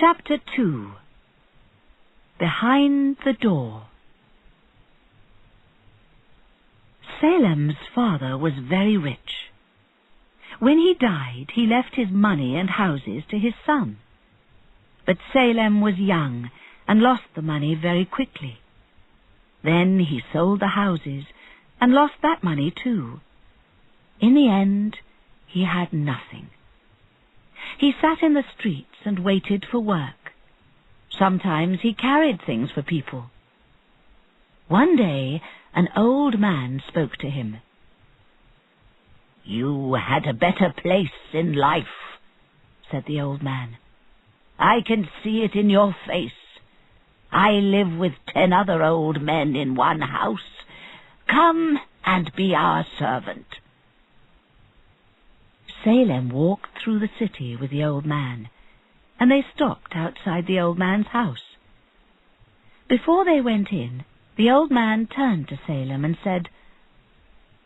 Chapter 2. Behind the Door. Salem's father was very rich. When he died, he left his money and houses to his son. But Salem was young and lost the money very quickly. Then he sold the houses and lost that money too. In the end, he had nothing. He sat in the streets and waited for work. Sometimes he carried things for people. One day, an old man spoke to him. "You had a better place in life," said the old man. "I can see it in your face. I live with 10 other old men in one house. Come and be our servant." Salem walked through the city with the old man, and they stopped outside the old man's house. Before they went in, the old man turned to Salem and said,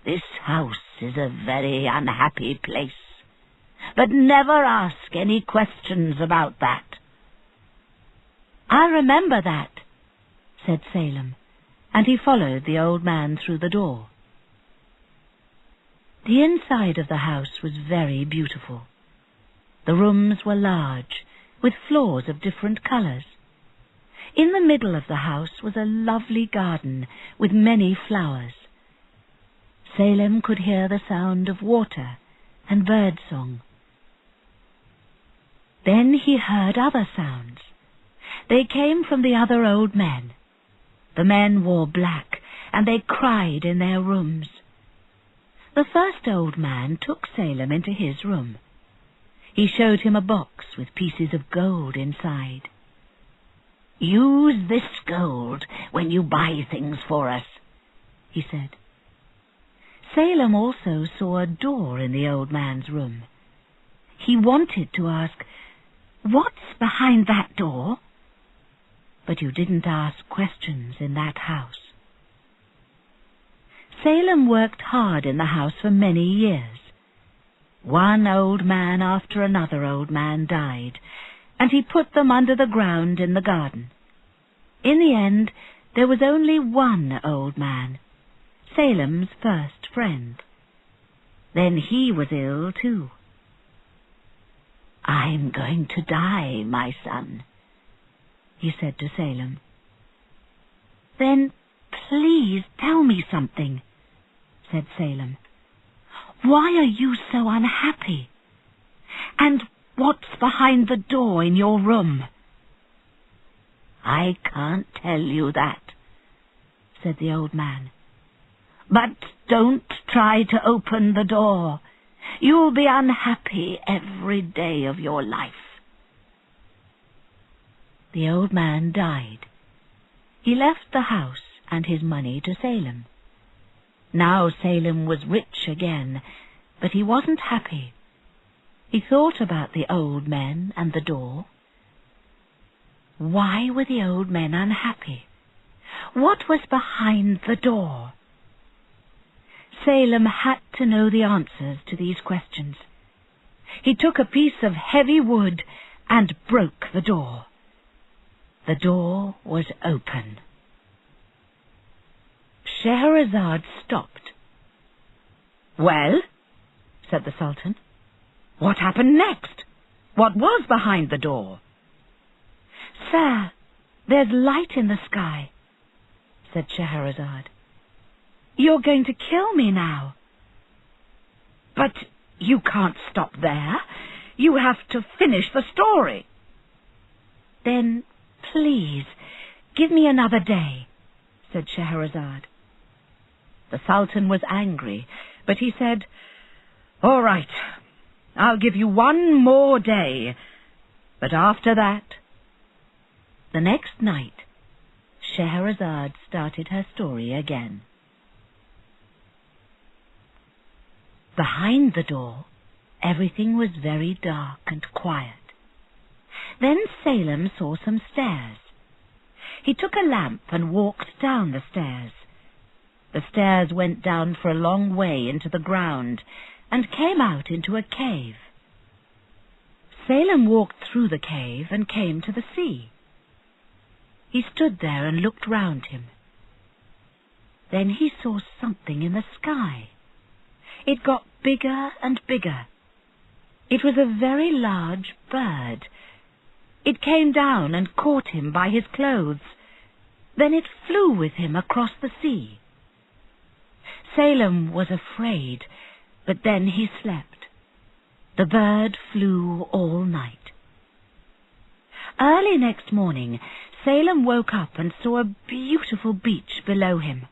"This house is a very unhappy place, but never ask any questions about that." "I'll remember that," said Salem, and he followed the old man through the door. The inside of the house was very beautiful. The rooms were large, with floors of different colors. In the middle of the house was a lovely garden with many flowers. Salem could hear the sound of water and birdsong. Then he heard other sounds. They came from the other old men. The men wore black, and they cried in their rooms. The first old man took Salem into his room. He showed him a box with pieces of gold inside. "Use this gold when you buy things for us," he said. Salem also saw a door in the old man's room. He wanted to ask, "What's behind that door?" But you didn't ask questions in that house. Salem worked hard in the house for many years. One old man after another old man died, and he put them under the ground in the garden. In the end, there was only one old man, Salem's first friend. Then he was ill too. "I'm going to die, my son," he said to Salem. "Then please tell me something," said Salem. "Why are you so unhappy? And what's behind the door in your room?" "I can't tell you that," said the old man. "But don't try to open the door. You'll be unhappy every day of your life." The old man died. He left the house and his money to Salem. Now Salem was rich again, but he wasn't happy. He thought about the old men and the door. Why were the old men unhappy? What was behind the door? Salem had to know the answers to these questions. He took a piece of heavy wood and broke the door. The door was open. Scheherazade stopped. "Well," said the Sultan, "what happened next? What was behind the door?" "Sir, there's light in the sky," said Scheherazade. "You're going to kill me now." "But you can't stop there. You have to finish the story." "Then, please, give me another day," said Scheherazade. The Sultan was angry, but he said, "All right, I'll give you one more day, but after that..." The next night, Scheherazade started her story again. Behind the door, everything was very dark and quiet. Then Salem saw some stairs. He took a lamp and walked down the stairs. The stairs went down for a long way into the ground and came out into a cave. Salem walked through the cave and came to the sea. He stood there and looked round him. Then he saw something in the sky. It got bigger and bigger. It was a very large bird. It came down and caught him by his clothes. Then it flew with him across the sea. Salem was afraid, but then he slept. The bird flew all night. Early next morning, Salem woke up and saw a beautiful beach below him.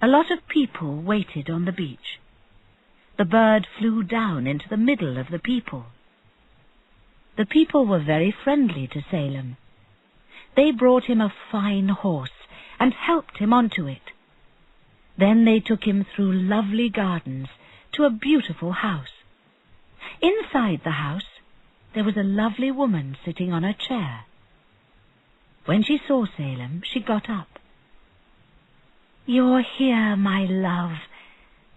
A lot of people waited on the beach. The bird flew down into the middle of the people. The people were very friendly to Salem. They brought him a fine horse and helped him onto it. Then they took him through lovely gardens to a beautiful house. Inside the house, there was a lovely woman sitting on a chair. When she saw Salem, she got up. "You're here, my love.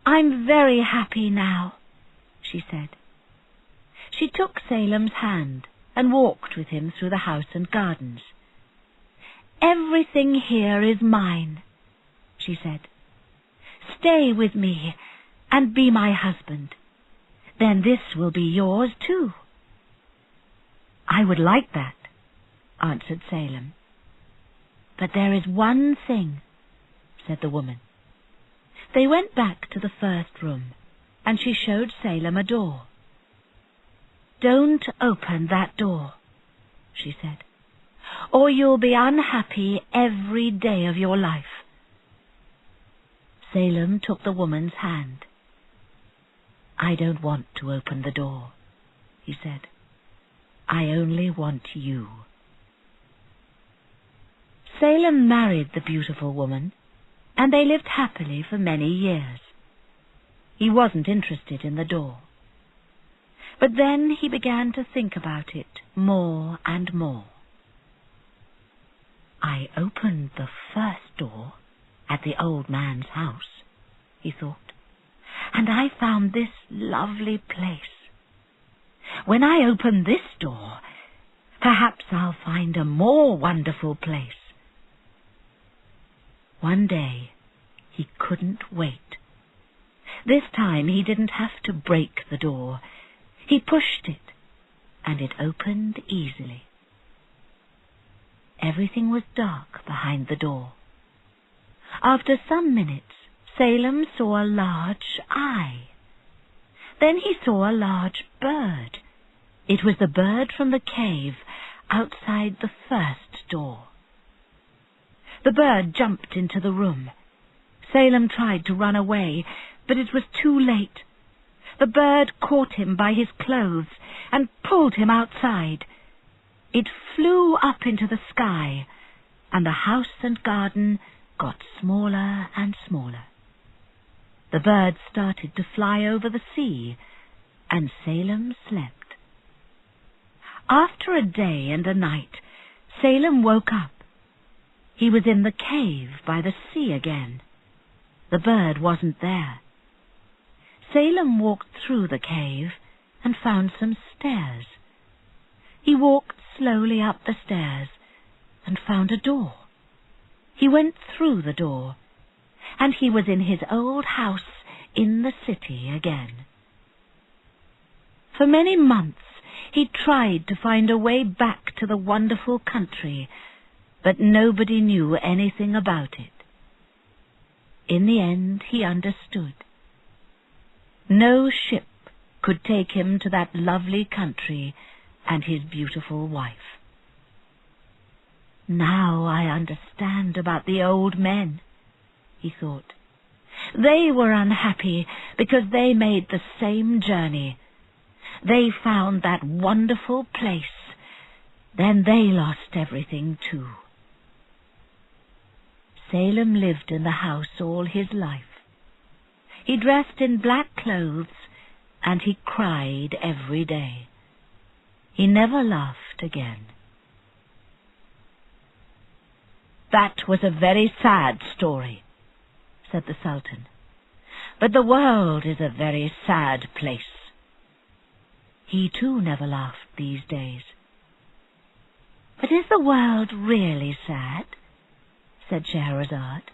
I'm very happy now," she said. She took Salem's hand and walked with him through the house and gardens. "Everything here is mine," she said. "Stay with me and be my husband. Then this will be yours too." "I would like that," answered Salem. "But there is one thing," said the woman. They went back to the first room, and she showed Salem a door. "Don't open that door," she said, "or you'll be unhappy every day of your life." Salem took the woman's hand. "I don't want to open the door," he said. "I only want you." Salem married the beautiful woman, and they lived happily for many years. He wasn't interested in the door. But then he began to think about it more and more. "I opened the first door at the old man's house," he thought, "and I found this lovely place. When I open this door, perhaps I'll find a more wonderful place." One day, he couldn't wait. This time he didn't have to break the door. He pushed it, and it opened easily. Everything was dark behind the door. After some minutes, Salem saw a large eye. Then he saw a large bird. It was the bird from the cave outside the first door. The bird jumped into the room. Salem tried to run away, but it was too late. The bird caught him by his clothes and pulled him outside. It flew up into the sky, and the house and garden got smaller and smaller. The bird started to fly over the sea, and Salem slept. After a day and a night, Salem woke up. He was in the cave by the sea again. The bird wasn't there. Salem walked through the cave and found some stairs. He walked slowly up the stairs and found a door. He went through the door, and he was in his old house in the city again. For many months he tried to find a way back to the wonderful country, but nobody knew anything about it. In the end he understood. No ship could take him to that lovely country and his beautiful wife. "Now I understand about the old men," he thought. "They were unhappy because they made the same journey. They found that wonderful place. Then they lost everything too." Salem lived in the house all his life. He dressed in black clothes, and he cried every day. He never laughed again. "That was a very sad story," said the Sultan. "But the world is a very sad place." He too never laughed these days. "But is the world really sad?" said Scheherazade.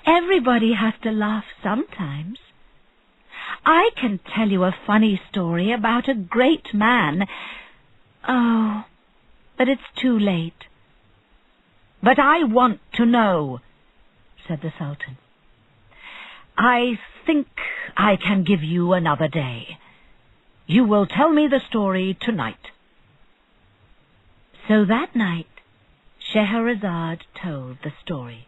"Everybody has to laugh sometimes. I can tell you a funny story about a great man. Oh, but it's too late." "But I want to know," said the Sultan. "I think I can give you another day. You will tell me the story tonight." So that night Scheherazade told the story.